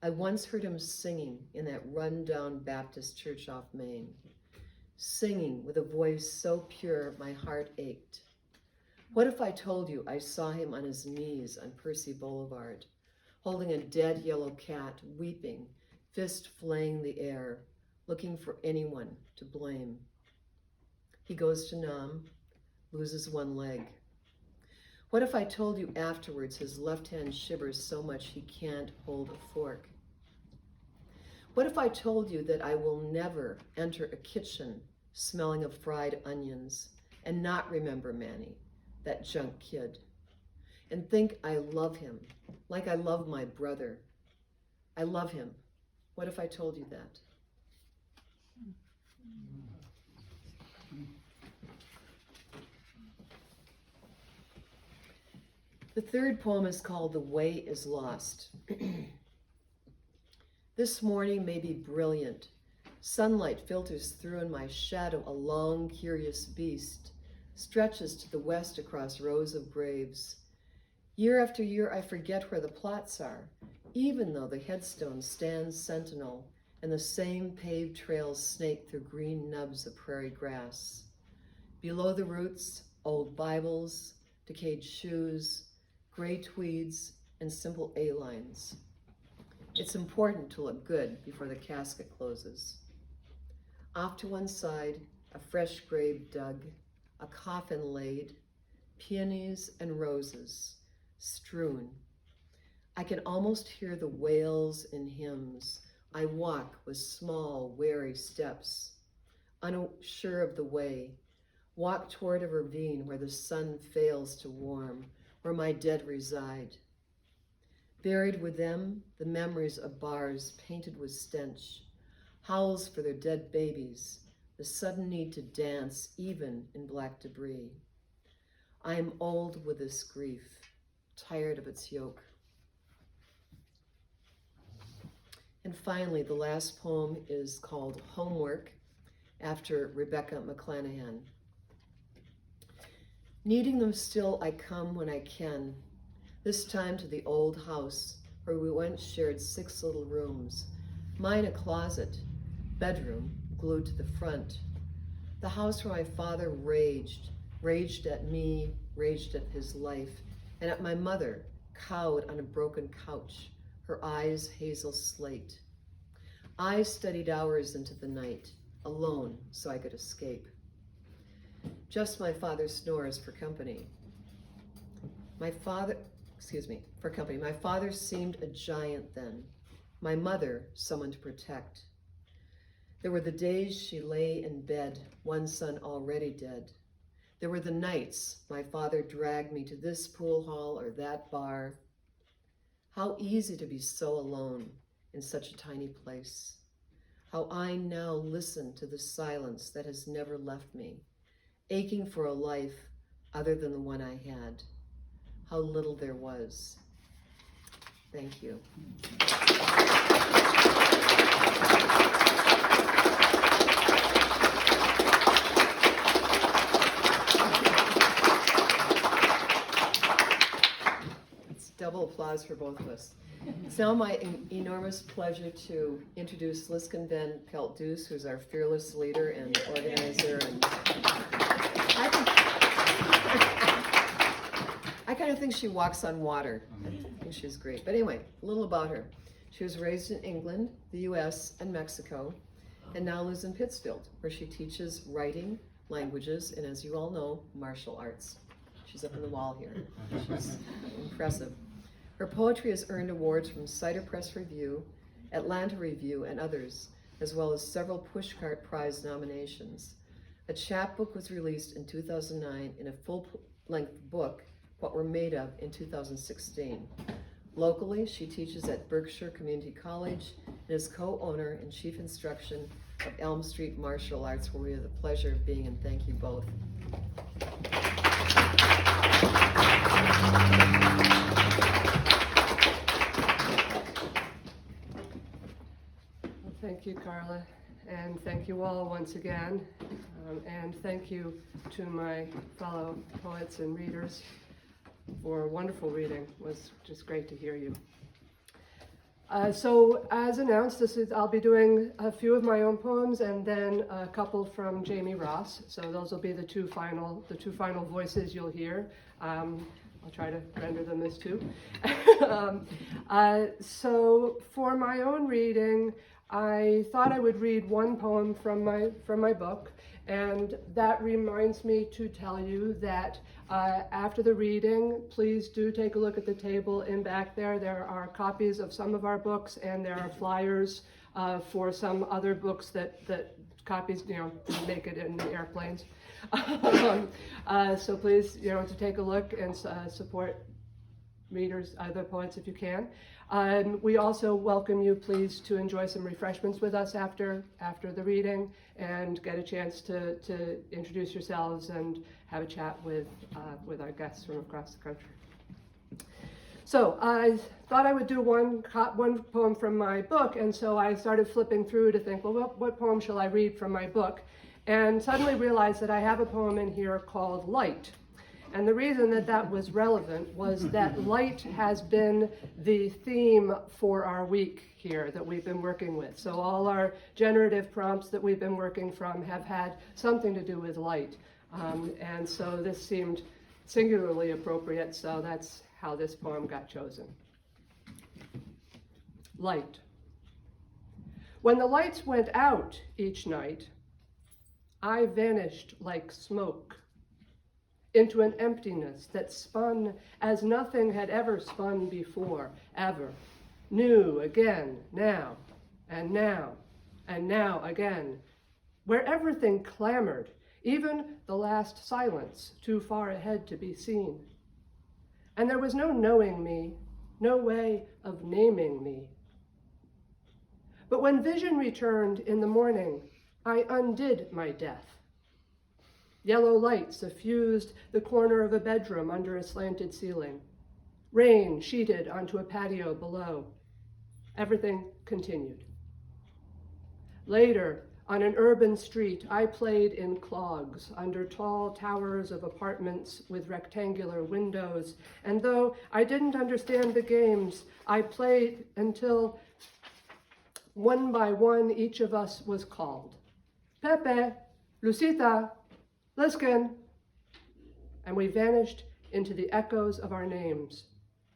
I once heard him singing in that run-down Baptist church off Main, singing with a voice so pure my heart ached. What if I told you I saw him on his knees on Percy Boulevard, holding a dead yellow cat, weeping, fist flaying the air, looking for anyone to blame. He goes to Nam, loses one leg. What if I told you afterwards his left hand shivers so much he can't hold a fork? What if I told you that I will never enter a kitchen smelling of fried onions and not remember Manny, that junk kid, and think I love him like I love my brother? I love him. What if I told you that? The third poem is called The Way is Lost. This morning may be brilliant. Sunlight filters through in my shadow. A long, curious beast stretches to the west across rows of graves. Year after year, I forget where the plots are, even though the headstone stands sentinel and the same paved trails snake through green nubs of prairie grass. Below the roots, old Bibles, decayed shoes, gray tweeds, and simple A-lines. It's important to look good before the casket closes. Off to one side, a fresh grave dug, a coffin laid, peonies and roses strewn. I can almost hear the wails and hymns. I walk with small, wary steps, unsure of the way, walk toward a ravine where the sun fails to warm, where my dead reside. Buried with them, the memories of bars painted with stench, howls for their dead babies, the sudden need to dance even in black debris. I am old with this grief, tired of its yoke. And finally, the last poem is called Homework, after Rebecca McClanahan. Needing them still, I come when I can, this time to the old house where we once shared 6 little rooms, mine a closet, bedroom glued to the front. The house where my father raged at me, raged at his life, and at my mother, cowed on a broken couch, her eyes hazel slate. I studied hours into the night, alone so I could escape. Just my father snores for company. My father seemed a giant then. My mother, someone to protect. There were the days she lay in bed, one son already dead. There were the nights my father dragged me to this pool hall or that bar. How easy to be so alone in such a tiny place. How I now listen to the silence that has never left me, aching for a life other than the one I had. How little there was. Thank you. It's double applause for both of us. It's now my enormous pleasure to introduce Liskin Van Pelt-Deuce, who's our fearless leader and organizer. And I kind of think she walks on water. I think she's great. But anyway, a little about her. She was raised in England, the US, and Mexico, and now lives in Pittsfield, where she teaches writing, languages, and as you all know, martial arts. She's up on the wall here. She's impressive. Her poetry has earned awards from Cider Press Review, Atlanta Review, and others, as well as several Pushcart Prize nominations. A chapbook was released in 2009 in a full-length book, What We're Made Of, in 2016. Locally, she teaches at Berkshire Community College and is co-owner and chief instruction of Elm Street Martial Arts, where we have the pleasure of being, and thank you both. Well, thank you, Carla, and thank you all once again, and thank you to my fellow poets and readers for a wonderful reading. It was just great to hear you. So as announced, I'll be doing a few of my own poems and then a couple from Jamie Ross. So those will be the two final voices you'll hear. I'll try to render them as two. So for my own reading, I thought I would read one poem from my book, and that reminds me to tell you that after the reading, please do take a look at the table in back there. There are copies of some of our books, and there are flyers for some other books that copies, didn't make it in the airplanes. So please, to take a look and support readers, other poets if you can. We also welcome you, please, to enjoy some refreshments with us after the reading and get a chance to introduce yourselves and have a chat with our guests from across the country. So I thought I would do one poem from my book, and so I started flipping through to think, well, what poem shall I read from my book? And suddenly realized that I have a poem in here called Light. And the reason that was relevant was that light has been the theme for our week here that we've been working with. So all our generative prompts that we've been working from have had something to do with light. And so this seemed singularly appropriate, so that's how this poem got chosen. Light. When the lights went out each night, I vanished like smoke into an emptiness that spun as nothing had ever spun before, ever. New again, now, and now, and now again, where everything clamored, even the last silence, too far ahead to be seen. And there was no knowing me, no way of naming me. But when vision returned in the morning, I undid my death. Yellow light suffused the corner of a bedroom under a slanted ceiling. Rain sheeted onto a patio below. Everything continued. Later, on an urban street, I played in clogs under tall towers of apartments with rectangular windows. And though I didn't understand the games, I played until one by one each of us was called. Pepe, Lucita, Liskin, and we vanished into the echoes of our names,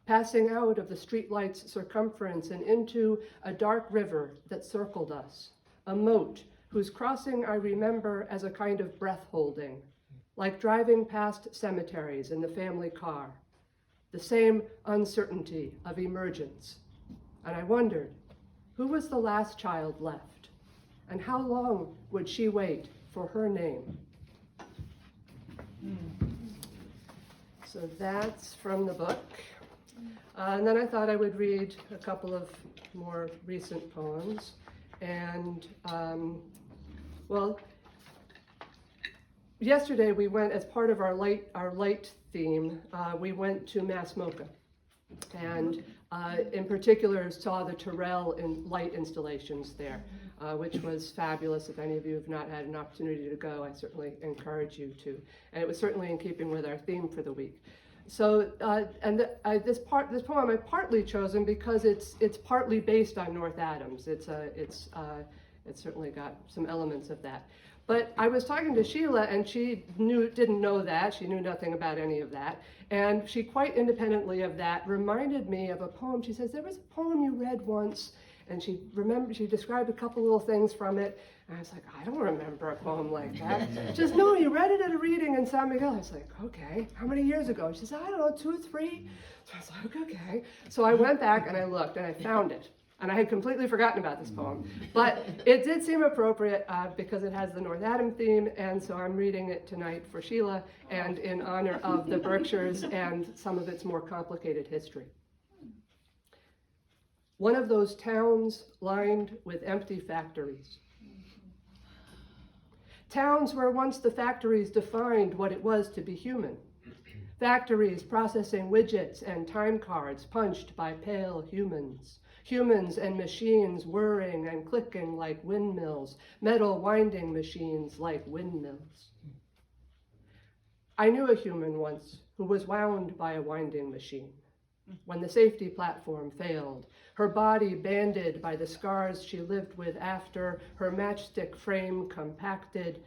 passing out of the streetlight's circumference and into a dark river that circled us, a moat whose crossing I remember as a kind of breath holding, like driving past cemeteries in the family car, the same uncertainty of emergence. And I wondered, who was the last child left? And how long would she wait for her name? So that's from the book. And then I thought I would read a couple of more recent poems. And, well, yesterday we went, as part of our light theme, we went to Mass Mocha. And in particular saw the Terrell light installations there, which was fabulous. If any of you have not had an opportunity to go, I certainly encourage you to. And it was certainly in keeping with our theme for the week. So, this poem I partly chosen because it's partly based on North Adams. It's certainly got some elements of that. But I was talking to Sheila, and she didn't know that. She knew nothing about any of that. And she, quite independently of that, reminded me of a poem. She says, there was a poem you read once, And she described a couple little things from it. And I was like, I don't remember a poem like that. She says, no, you read it at a reading in San Miguel. I was like, okay, how many years ago? She says, I don't know, 2 or 3. So I was like, okay. So I went back and I looked and I found it. And I had completely forgotten about this poem. But it did seem appropriate because it has the North Adam theme, and so I'm reading it tonight for Sheila and in honor of the Berkshires and some of its more complicated history. One of those towns lined with empty factories. Towns where once the factories defined what it was to be human. Factories processing widgets and time cards punched by pale humans. Humans and machines whirring and clicking like windmills, metal winding machines like windmills. I knew a human once who was wound by a winding machine. When the safety platform failed, her body banded by the scars she lived with after, her matchstick frame compacted.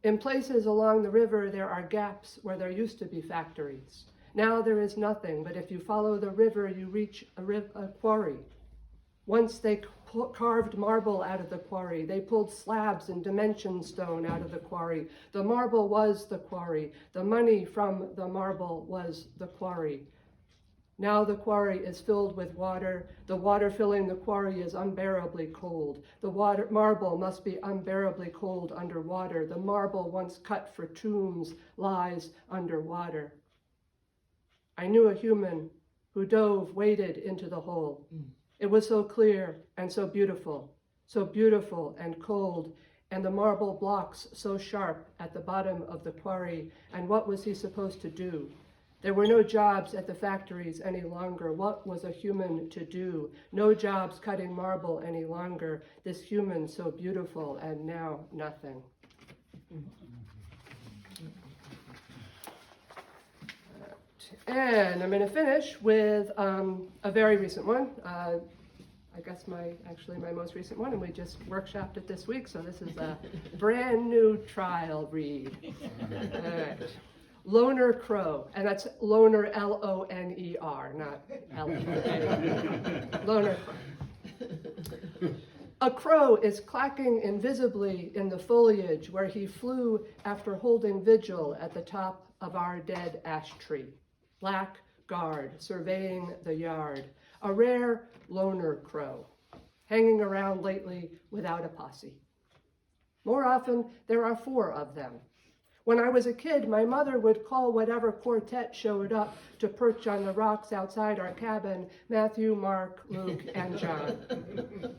In places along the river, there are gaps where there used to be factories. Now there is nothing, but if you follow the river, you reach a quarry. Once they carved marble out of the quarry. They pulled slabs and dimension stone out of the quarry. The marble was the quarry. The money from the marble was the quarry. Now the quarry is filled with water. The water filling the quarry is unbearably cold. The marble must be unbearably cold underwater. The marble once cut for tombs lies underwater. I knew a human who waded into the hole. It was so clear and so beautiful and cold, and the marble blocks so sharp at the bottom of the quarry. And what was he supposed to do? There were no jobs at the factories any longer. What was a human to do? No jobs cutting marble any longer. This human so beautiful, and now nothing. And I'm going to finish with a very recent one. I guess my most recent one, and we just workshopped it this week, so this is a brand new trial read. All right. Loner Crow, and that's loner, L-O-N-E-R, not L-E-R. Loner Crow. A crow is clacking invisibly in the foliage where he flew after holding vigil at the top of our dead ash tree. Black guard surveying the yard, a rare loner crow, hanging around lately without a posse. More often, there are 4 of them. When I was a kid, my mother would call whatever quartet showed up to perch on the rocks outside our cabin, Matthew, Mark, Luke, and John.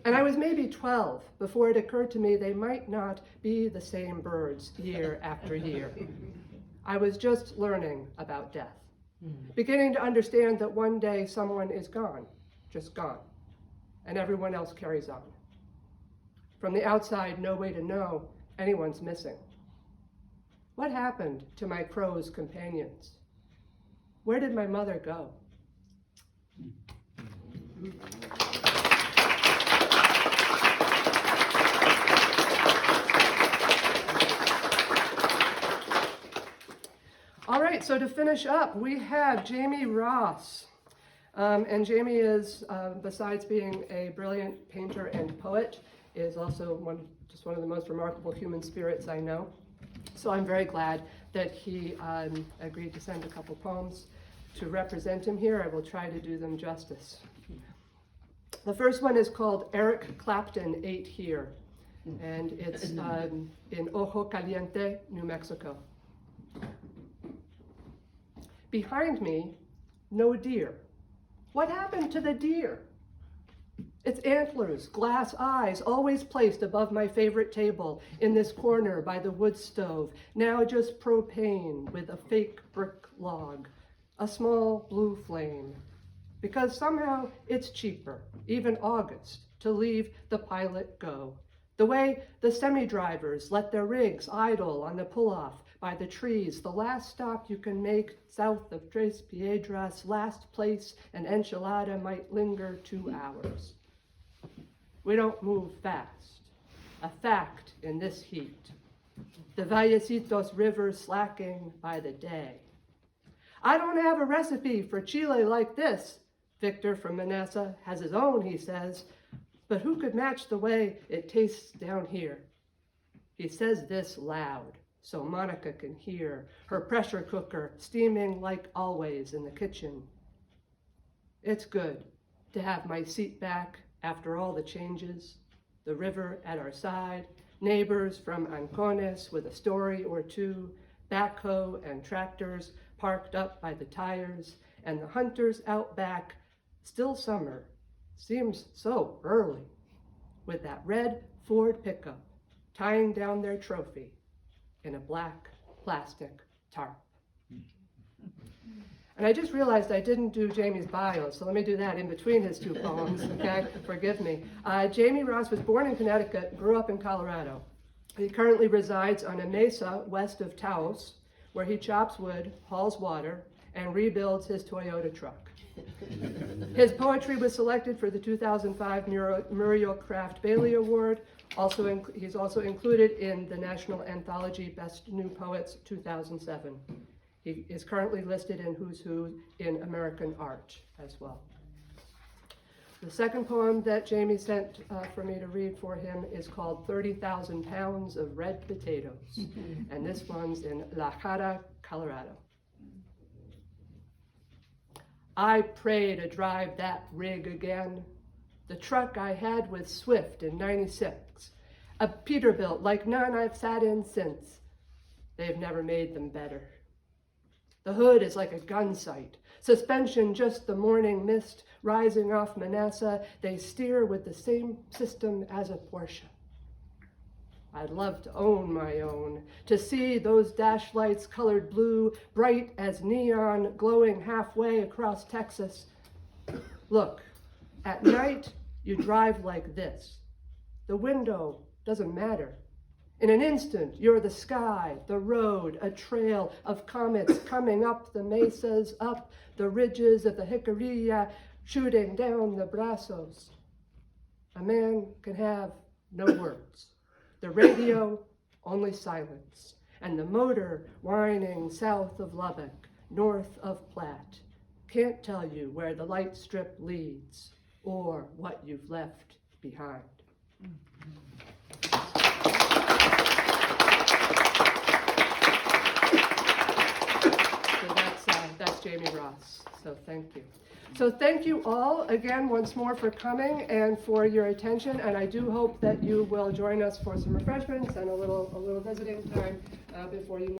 And I was maybe 12 before it occurred to me they might not be the same birds year after year. I was just learning about death, beginning to understand that one day someone is gone, just gone, and everyone else carries on. From the outside, no way to know anyone's missing. What happened to my crow's companions? Where did my mother go? All right, so to finish up, we have Jamie Ross. And Jamie is, besides being a brilliant painter and poet, is also one of the most remarkable human spirits I know. So I'm very glad that he agreed to send a couple poems to represent him here. I will try to do them justice. The first one is called Eric Clapton Ate Here, and it's in Ojo Caliente, New Mexico. Behind me, no deer. What happened to the deer? Its antlers, glass eyes, always placed above my favorite table in this corner by the wood stove, now just propane with a fake brick log, a small blue flame. Because somehow it's cheaper, even August, to leave the pilot go. The way the semi-drivers let their rigs idle on the pull-off by the trees, the last stop you can make south of Tres Piedras, last place an enchilada might linger 2 hours. We don't move fast, a fact in this heat. The Vallecitos River slacking by the day. I don't have a recipe for chile like this, Victor from Manasseh has his own, he says, but who could match the way it tastes down here? He says this loud, so Monica can hear, her pressure cooker steaming like always in the kitchen. It's good to have my seat back after all the changes, the river at our side, neighbors from Ancones with a story or two, backhoe and tractors parked up by the tires, and the hunters out back. Still summer, seems so early, with that red Ford pickup tying down their trophy in a black plastic tarp. And I just realized I didn't do Jamie's bio, so let me do that in between his two poems, okay? Forgive me. Jamie Ross was born in Connecticut, grew up in Colorado. He currently resides on a mesa west of Taos, where he chops wood, hauls water, and rebuilds his Toyota truck. His poetry was selected for the 2005 Muriel Craft Bailey Award. He's also included in the National Anthology Best New Poets 2007. He is currently listed in Who's Who in American Art as well. The second poem that Jamie sent for me to read for him is called 30,000 Pounds of Red Potatoes. And this one's in La Jara, Colorado. I pray to drive that rig again. The truck I had with Swift in '96. A Peterbilt like none I've sat in since. They've never made them better. The hood is like a gun sight. Suspension just the morning mist rising off Manasseh. They steer with the same system as a Porsche. I'd love to own my own, to see those dash lights colored blue, bright as neon, glowing halfway across Texas. Look, at night, you drive like this. The window doesn't matter. In an instant, you're the sky, the road, a trail of comets coming up the mesas, up the ridges of the Jicarilla, shooting down the Brazos. A man can have no words. The radio, only silence, and the motor whining south of Lubbock, north of Platte. Can't tell you where the light strip leads or what you've left behind. So that's Jamie Ross, so thank you. So thank you all again once more for coming and for your attention, and I do hope that you will join us for some refreshments and a little visiting time before you